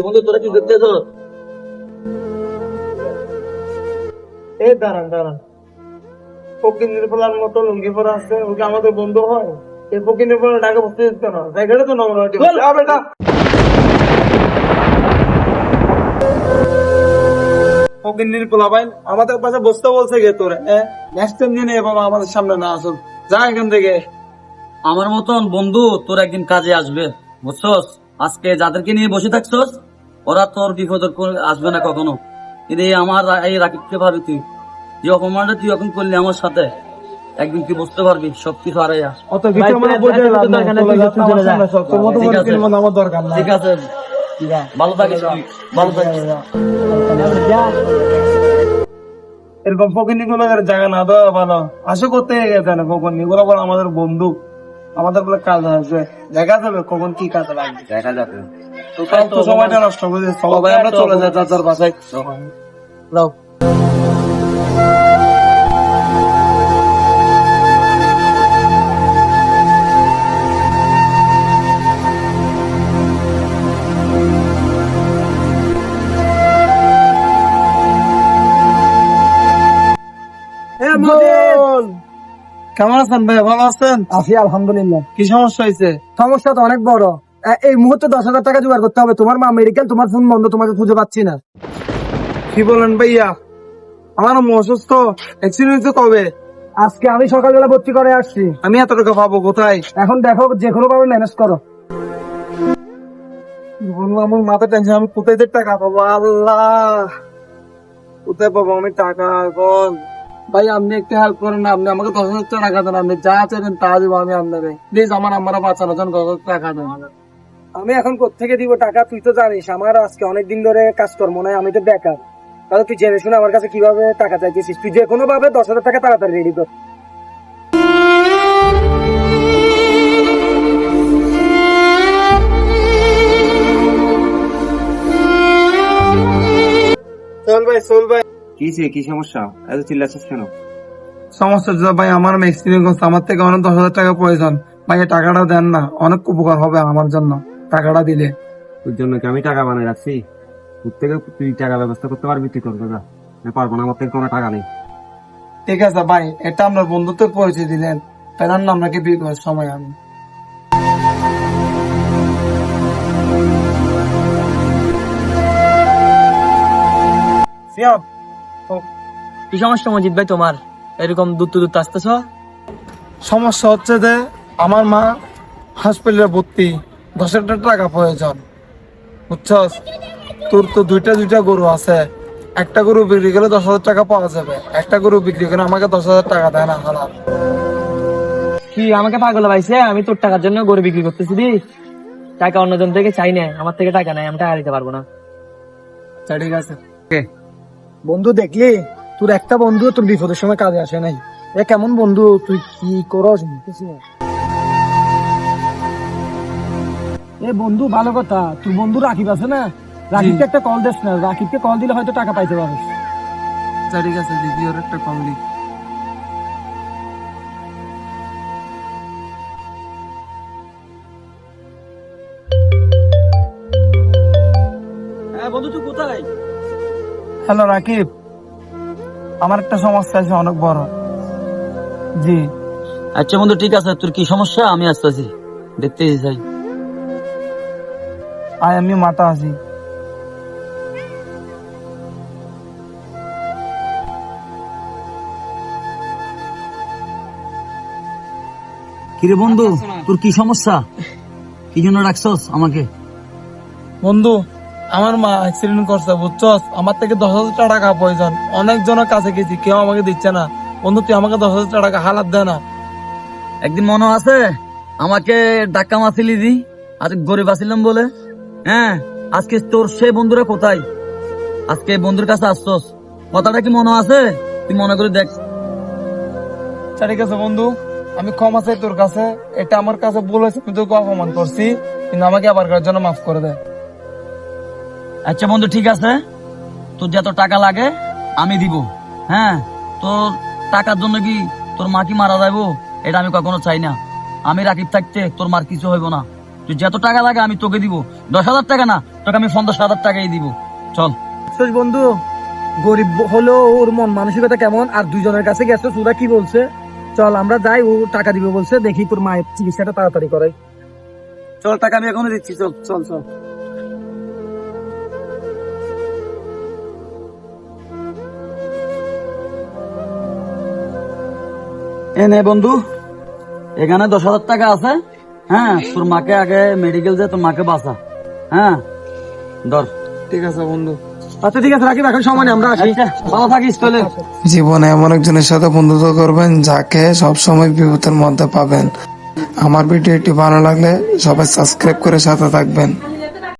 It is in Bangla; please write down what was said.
বন্ধু তোরা কি দেখতেছ? এই দাঁড়ান দাঁড়ান, ফকিনের ফলার মতো লুঙ্গি পরা আছে, ওকে আমাদের বন্ধু হয়? এই ফকিনের ফলা ঢাকা বসতে দিতে না, জায়গাটা তো নোংরা হয়ে যাবে। বেটা ফকিনের পোলা ভাই আমাদের পাশে বসতে বলছে গে তোরে, নেক্সট টাইম দিনে বাবা আমাদের সামনে না আসুন, যা এখান থেকে। আমার মতন বন্ধু তোর একদিন কাজে আসবে, বুঝছস? আজকে যাদেরকে নিয়ে বসে থাকছস ওরা তোর বিপদ আসবে না কখনো। কিন্তু এই আমার এই রাকিবকে ভাবি তুই যে অপমানটা তুই এখন করলি আমার সাথে, একদিন তুই বুঝতে পারবি সবকিছু হারাইয়া। অত কিছু মানে বলতে লাভ নাই, চলে যা, তোর মতো ঠিক আছে। ফকির আমার দরকার নাই। ঠিক আছে, ভালো থাকিস তুই, ভালো থাকিস। এরকম ফকিনি গুলো জায়গা না দেওয়া ভালো। আশা করতে গেছে না ফকিনি গুলো বলে আমাদের বন্ধু, আমাদের বলে কাজ আছে, দেখা যাবে কখন কি কাজ লাগবে, দেখা যাবে। তো তাও তো সময়টা নষ্ট করে সবাই আমরা চলে যাই চাচার বাসায়। যাও। কেমন আছেন ভাই, ভালো আছেন? আছি আলহামদুলিল্লাহ। কি সমস্যা হয়েছে? সমস্যা তো অনেক বড়। এই মুহূর্তে 10,000 টাকা জোগাড় করতে হবে। তোমার মা মেডিকেল, তোমার ফোন বন্ধ, তোমাকে খুঁজে পাচ্ছি না। কি বলেন ভাইয়া, আমার আম্মু অসুস্থ, অ্যাক্সিডেন্ট কবে? আজকে আমি সকালবেলা ভর্তি করে আসছি। আমি এত টাকা পাবো কোথায়? এখন দেখো যে কোনো ভাবে ম্যানেজ করো। বললাম আমার মাথা টেনশন, আমি কোথায় যে টাকা পাবো, আল্লাহ কোথায় পাবো আমি টাকা এখন? ভাই আপনি একটু হেল্প করেন না, আপনি আমাকে 10,000 টাকা দেন, আপনি যা চাইবেন তা দিব আমি আপনাকে, প্লিজ আমার আম্মারা বাঁচানোর জন্য 10,000 টাকা দেন। আমি এখন কোত্থেকে দিব টাকা? তুই তো জানিস আমার আজকে অনেকদিন ধরে কাজকর্ম নাই, আমি তো বেকার। তাহলে তুই জেনে শুনে আমার কাছে কিভাবে টাকা চাইতেছিস? তুই যে কোনো ভাবে 10,000 টাকা তাড়াতাড়ি রেডি কর। চল ভাই, চল ভাই। কি সমস্যা? এত চিল্লাচ্ছিস কেন? সমস্যা যে ভাই আমার এক্সপিরিয়েন্স করছে, আমার থেকে অনেক 10,000 টাকা প্রয়োজন, ভাই এই টাকাটা দেন না, অনেক উপকার হবে আমার জন্য টাকাটা দিলে। তোর জন্য কি আমি টাকা বানাই রাখছি? তোর থেকে তুই টাকা ব্যবস্থা করতে পারবি? তুই করবে না, আমি পারবো না, আমার থেকে কোনো টাকা নেই। ঠিক আছে ভাই, এটা আপনার বন্ধুত্বের পরিচয় দিলেন, পেলাম না আপনাকে বিয়ে করার সময় আমি। সিয়াম, কি সমস্যা মজিদ ভাই তোমার? এরকম দূর আসতেছ? সমস্যা হচ্ছে যে আমার মা হসপিটালে ভর্তি, 10,000 টাকা প্রয়োজন, বুঝছস? তোর তো দুইটা গরু আছে, একটা গরু বিক্রি করলে 10,000 টাকা পাওয়া যাবে, একটা গরু বিক্রি করে আমাকে 10,000 টাকা দেয় না হালাল। কি আমাকে পাগল ভাইছে? আমি তোর টাকার জন্য গরু বিক্রি করতেছি দি? টাকা অন্যজন থেকে চাই না, আমার থেকে টাকা নাই, আমি টাকা দিতে পারবো না। আচ্ছা, ঠিক আছে। বন্ধু দেখলি, তোর একটা বন্ধু তোর বিপদের সময় কাজে আসে নাই। এ কেমন বন্ধু? তুই কি করস বুঝতেছি না। এ বন্ধু ভালো কথা, তোর বন্ধু রাকিব আছে না, রাকিবকে একটা কল দিস না, রাকিবকে কল দিলে হয়তো টাকা পাইতে পারিস। আচ্ছা, ঠিক আছে দিদি, ওর একটা কম দিই। হ্যাঁ বন্ধু, তুই কোথায়? হ্যালো রাকিব, আমার একটা সমস্যা আছে অনেক বড়। জি। আচ্ছা বন্ধু ঠিক আছে, তোর কি সমস্যা আমি আসতেছি, দেখতেছি চাই। আমি মাথা আছি। কিরে বন্ধু, তোর কি সমস্যা? কি জন্য রাখছস আমাকে? বন্ধু, আমার মা অ্যাক্সিডেন্ট করছে, বুঝছস? আমার থেকে 10,000 টাকা প্রয়োজন, অনেক জনের কাছে গেছি, কেউ আমাকে দিচ্ছে না। বন্ধু তুই আমাকে 10,000 টাকা হালাত দে না। একদিন মনে আছে আমাকে ডাক্কা মারছিলি দি, আর গরিব আছিলাম বলে? হ্যাঁ, আজকে তোর সেই বন্ধুরা কোথায়? আজকে বন্ধুর কাছে আসছস, কথাটা কি মনে আছে? তুই মনে করে দেখ। আচ্ছা, ঠিক আছে বন্ধু, আমি ক্ষমা চাই তোর কাছে, এটা আমার কাছে ভুল হয়েছে, আমি তোকে অপমান করছি, কিন্তু আমাকে আবার করার জন্য মাফ করে দে। আচ্ছা বন্ধু ঠিক আছে, তোর যত টাকা লাগে আমি দিব। হ্যাঁ, তোর টাকার জন্য কি তোর মা কি মারা যাবো? এটা আমি কখনো চাই না। আমি রাকিব থাকতে তোর মার কিছু হইব না, তুই তুই যত টাকা লাগে আমি তোকে দিব, 10,000 টাকা না, তোকে আমি 50,000 টাকাই দিব। চল। বুঝছস বন্ধু, গরিব হলো ওর মন মানসিকতা কেমন, আর দুইজনের কাছে গেছে, ওরা কি বলছে, চল আমরা যাই, ও টাকা দিবে বলছে, দেখি তোর মায়ের চিকিৎসাটা তাড়াতাড়ি করাই। চল, টাকা আমি এখনই দিচ্ছি, চল। চল চল। এ নে বন্ধু, এখানে 10,000 টাকা আছে। হ্যাঁ, তোর মাকে আগে মেডিকেল যে তোর মাকে বাঁচা। হ্যাঁ, ধর। ঠিক আছে বন্ধু। আচ্ছা ঠিক আছে, রাখি, এখন সময় নেই, আমরা আসি। আচ্ছা, ভালো থাকিস তাহলে। জীবনে এমন একজনের সাথে বন্ধুত্ব করবেন যাকে সবসময় বিপদের মধ্যে পাবেন। আমার ভিডিওটি ভালো লাগলে সবাই সাবস্ক্রাইব করে সাথে থাকবেন।